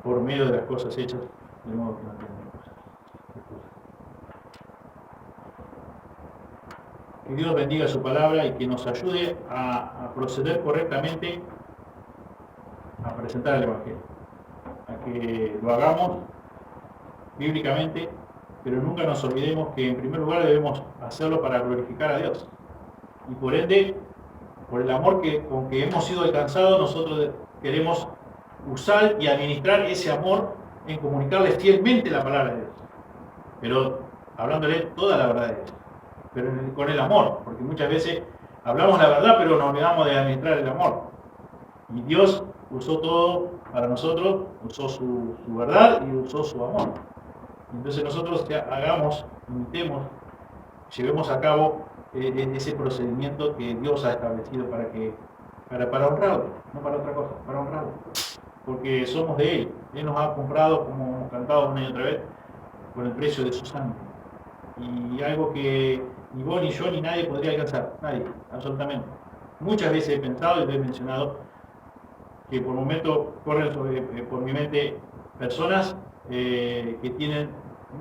por medio de las cosas hechas, de modo que no entienden cosas. Que Dios bendiga su palabra y que nos ayude a proceder correctamente a presentar el Evangelio, a que lo hagamos bíblicamente, pero nunca nos olvidemos que en primer lugar debemos hacerlo para glorificar a Dios, y por ende, por el amor con que hemos sido alcanzados, nosotros queremos usar y administrar ese amor en comunicarle fielmente la palabra de Dios, pero hablándole toda la verdad de Dios, pero con el amor, porque muchas veces hablamos la verdad, pero nos olvidamos de administrar el amor. Y Dios usó todo para nosotros, usó su verdad y usó su amor. Entonces nosotros imitemos, llevemos a cabo ese procedimiento que Dios ha establecido para honrarlo, no para otra cosa, para honrarlo. Porque somos de Él. Él nos ha comprado, como hemos cantado una y otra vez, con el precio de su sangre. Y algo que ni vos, ni yo, ni nadie podría alcanzar. Nadie, absolutamente. Muchas veces he pensado y lo he mencionado que por momentos corren por mi mente personas que tienen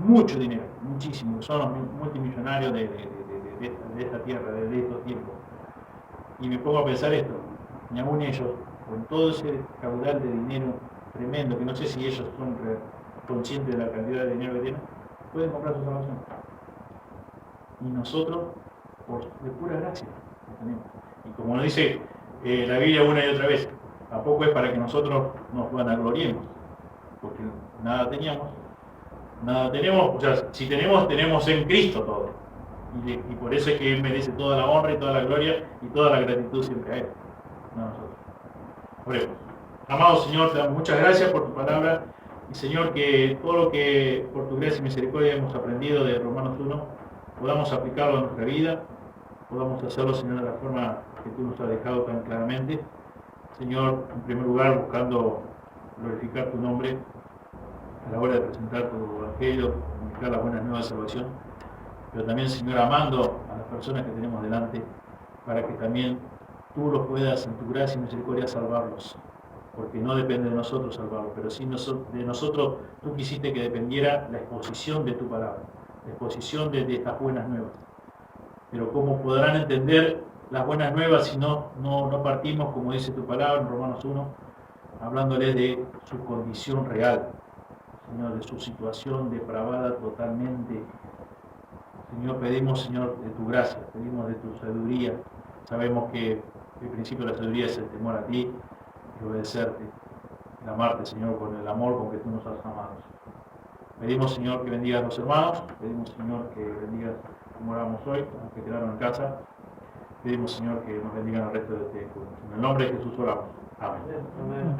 mucho dinero, muchísimo, son los multimillonarios de esta tierra, de estos tiempos. Y me pongo a pensar esto, ni aún ellos, con todo ese caudal de dinero tremendo, que no sé si ellos son conscientes de la cantidad de dinero que tienen, pueden comprar su salvación. Y nosotros, de pura gracia, lo tenemos. Y como nos dice la Biblia una y otra vez, tampoco es para que nosotros nos vanagloriemos, porque nada tenemos, o sea, si tenemos en Cristo todo, y por eso es que Él merece toda la honra y toda la gloria y toda la gratitud siempre a Él, no a nosotros. Oremos. Amado Señor, te damos muchas gracias por tu palabra, y Señor, que todo lo que por tu gracia y misericordia hemos aprendido de Romanos 1, podamos aplicarlo a nuestra vida, podamos hacerlo, Señor, de la forma que tú nos has dejado tan claramente. Señor, en primer lugar, buscando glorificar tu nombre a la hora de presentar tu evangelio, comunicar las buenas nuevas de salvación, pero también, Señor, amando a las personas que tenemos delante, para que también tú los puedas, en tu gracia y misericordia, salvarlos, porque no depende de nosotros salvarlos, pero sí de nosotros tú quisiste que dependiera la exposición de tu palabra, la exposición de estas buenas nuevas. Pero ¿cómo podrán entender las buenas nuevas, si no partimos, como dice tu palabra en Romanos 1, hablándoles de su condición real, Señor, de su situación depravada totalmente. Señor, pedimos, Señor, de tu gracia, pedimos de tu sabiduría. Sabemos que el principio de la sabiduría es el temor a ti y obedecerte, el amarte, Señor, con el amor con que tú nos has amado. Pedimos, Señor, que bendigas a los hermanos, pedimos, Señor, que bendigas como oramos hoy, a los que quedaron en casa. Pedimos, Señor, que nos bendigan el resto de este culto. En el nombre de Jesús oramos. Amén. Amén.